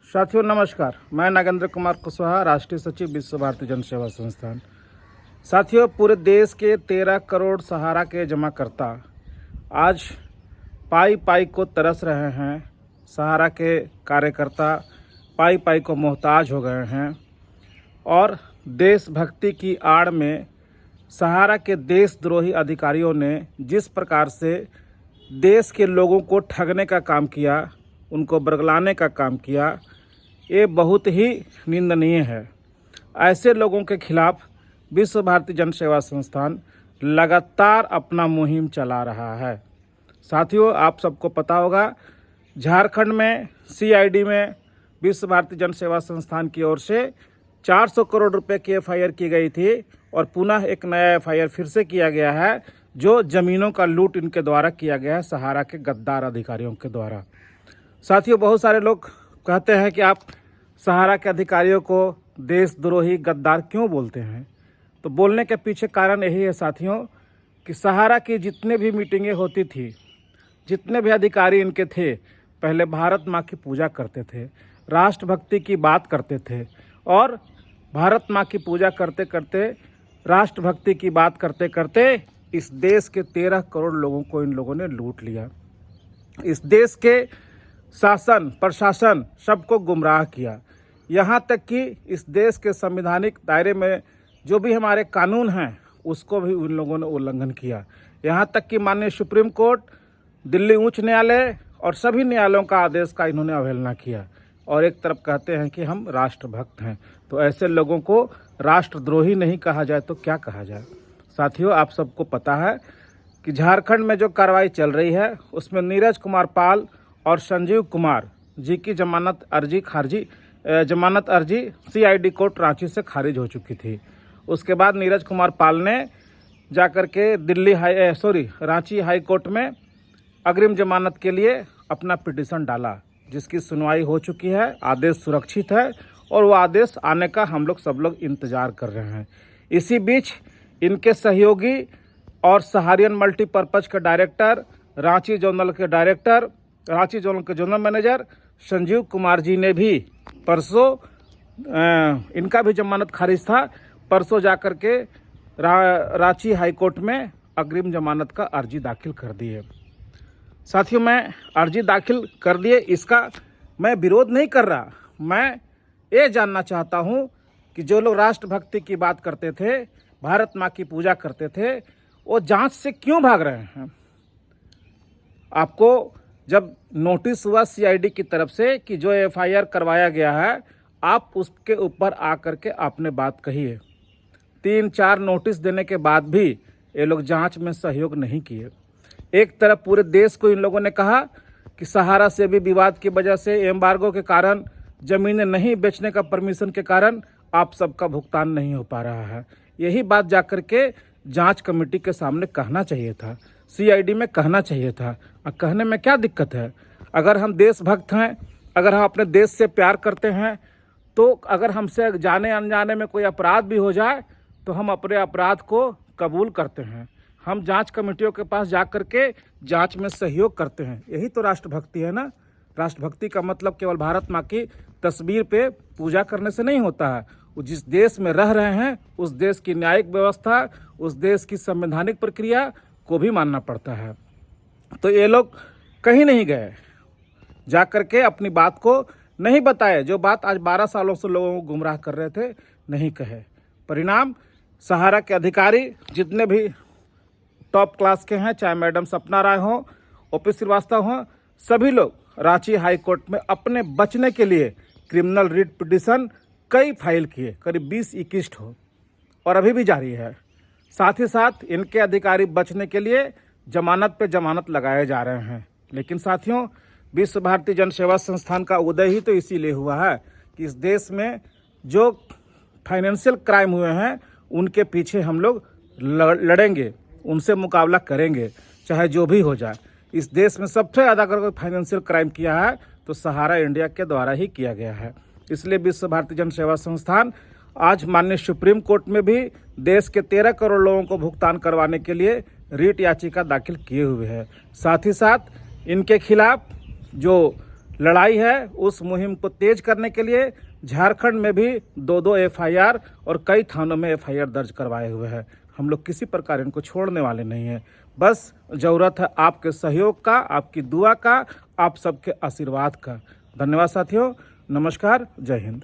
साथियों नमस्कार, मैं नागेंद्र कुमार कुशवाहा, राष्ट्रीय सचिव विश्व भारती जन सेवा संस्थान। साथियों, पूरे देश के 13 करोड़ सहारा के जमाकर्ता आज पाई पाई को तरस रहे हैं। सहारा के कार्यकर्ता पाई पाई को मोहताज हो गए हैं और देशभक्ति की आड़ में सहारा के देशद्रोही अधिकारियों ने जिस प्रकार से देश के लोगों को ठगने का काम किया, उनको बरगलाने का काम किया, ये बहुत ही निंदनीय है। ऐसे लोगों के खिलाफ विश्व भारती जन सेवा संस्थान लगातार अपना मुहिम चला रहा है। साथियों, आप सबको पता होगा, झारखंड में सीआईडी में विश्व भारती जन सेवा संस्थान की ओर से 400 करोड़ रुपए की एफआईआर की गई थी और पुनः एक नया एफआईआर फिर से किया गया है, जो जमीनों का लूट इनके द्वारा किया गया है, सहारा के गद्दार अधिकारियों के द्वारा। साथियों, बहुत सारे लोग कहते हैं कि आप सहारा के अधिकारियों को देशद्रोही गद्दार क्यों बोलते हैं। तो बोलने के पीछे कारण यही है साथियों कि सहारा की जितने भी मीटिंगें होती थी, जितने भी अधिकारी इनके थे, पहले भारत माँ की पूजा करते थे, राष्ट्रभक्ति की बात करते थे और भारत माँ की पूजा करते करते, राष्ट्रभक्ति की बात करते करते इस देश के 13 करोड़ लोगों को इन लोगों ने लूट लिया। इस देश के शासन प्रशासन सबको गुमराह किया। यहाँ तक कि इस देश के संवैधानिक दायरे में जो भी हमारे कानून हैं उसको भी उन लोगों ने उल्लंघन किया। यहाँ तक कि माननीय सुप्रीम कोर्ट, दिल्ली उच्च न्यायालय और सभी न्यायालयों का आदेश का इन्होंने अवहेलना किया और एक तरफ कहते हैं कि हम राष्ट्रभक्त हैं। तो ऐसे लोगों को राष्ट्रद्रोही नहीं कहा जाए तो क्या कहा जाए। साथियों, आप सबको पता है कि झारखंड में जो कार्रवाई चल रही है उसमें नीरज कुमार पाल और संजीव कुमार जी की जमानत अर्जी सीआईडी कोर्ट रांची से खारिज हो चुकी थी। उसके बाद नीरज कुमार पाल ने जाकर के रांची हाई कोर्ट में अग्रिम जमानत के लिए अपना पिटीशन डाला, जिसकी सुनवाई हो चुकी है। आदेश सुरक्षित है और वो आदेश आने का हम लोग सब लोग इंतज़ार कर रहे हैं। इसी बीच इनके सहयोगी और सहारियन मल्टीपर्पज़ के डायरेक्टर, रांची जोनल के जोनल मैनेजर संजीव कुमार जी ने भी परसों, इनका भी जमानत खारिज था, परसों जाकर के रांची हाई कोर्ट में अग्रिम जमानत का अर्जी दाखिल कर दी है। साथियों, मैं अर्जी दाखिल कर दिए, इसका मैं विरोध नहीं कर रहा। मैं ये जानना चाहता हूँ कि जो लोग राष्ट्रभक्ति की बात करते थे, भारत माँ की पूजा करते थे, वो जांच से क्यों भाग रहे हैं। आपको जब नोटिस हुआ सीआईडी की तरफ से कि जो एफआईआर करवाया गया है, आप उसके ऊपर आकर के आपने बात कही है। 3-4 नोटिस देने के बाद भी ये लोग जांच में सहयोग नहीं किए। एक तरफ पूरे देश को इन लोगों ने कहा कि सहारा से भी विवाद की वजह से, एम्बार्गो के कारण, जमीनें नहीं बेचने का परमिशन के कारण आप सबका भुगतान नहीं हो पा रहा है। यही बात जाकर के जांच कमेटी के सामने कहना चाहिए था, सीआईडी में कहना चाहिए था। और कहने में क्या दिक्कत है। अगर हम देशभक्त हैं, अगर हम अपने देश से प्यार करते हैं, तो अगर हमसे जाने अनजाने में कोई अपराध भी हो जाए तो हम अपने अपराध को कबूल करते हैं। हम जांच कमेटियों के पास जा कर के जांच में सहयोग करते हैं। यही तो राष्ट्रभक्ति है ना। राष्ट्रभक्ति का मतलब केवल भारत माँ की तस्वीर पे पूजा करने से नहीं होता है। वो जिस देश में रह रहे हैं उस देश की न्यायिक व्यवस्था, उस देश की संवैधानिक प्रक्रिया को भी मानना पड़ता है। तो ये लोग कहीं नहीं गए, जा कर के अपनी बात को नहीं बताए। जो बात आज 12 सालों से लोगों को गुमराह कर रहे थे, नहीं कहे। परिणाम, सहारा के अधिकारी जितने भी टॉप क्लास के हैं, चाहे मैडम सपना राय हो, ओपी श्रीवास्तव हो, सभी लोग रांची हाई कोर्ट में अपने बचने के लिए क्रिमिनल रिट पिटीशन कई फाइल किए, करीब 20-21 हो, और अभी भी जारी है। साथ ही साथ इनके अधिकारी बचने के लिए जमानत पे जमानत लगाए जा रहे हैं। लेकिन साथियों, विश्व भारती जन सेवा संस्थान का उदय ही तो इसीलिए हुआ है कि इस देश में जो फाइनेंशियल क्राइम हुए हैं उनके पीछे हम लोग लड़ेंगे, उनसे मुकाबला करेंगे, चाहे जो भी हो जाए। इस देश में सबसे ज़्यादा अगर कोई फाइनेंशियल क्राइम किया है तो सहारा इंडिया के द्वारा ही किया गया है। इसलिए विश्व भारती जन सेवा संस्थान आज माननीय सुप्रीम कोर्ट में भी देश के 13 करोड़ लोगों को भुगतान करवाने के लिए रीट याचिका दाखिल किए हुए है। साथ ही साथ इनके खिलाफ जो लड़ाई है, उस मुहिम को तेज करने के लिए झारखंड में भी 2-2 एफआईआर और कई थानों में एफआईआर दर्ज करवाए हुए हैं। हम लोग किसी प्रकार इनको छोड़ने वाले नहीं हैं। बस ज़रूरत है आपके सहयोग का, आपकी दुआ का, आप सबके आशीर्वाद का। धन्यवाद साथियों, नमस्कार, जय हिंद।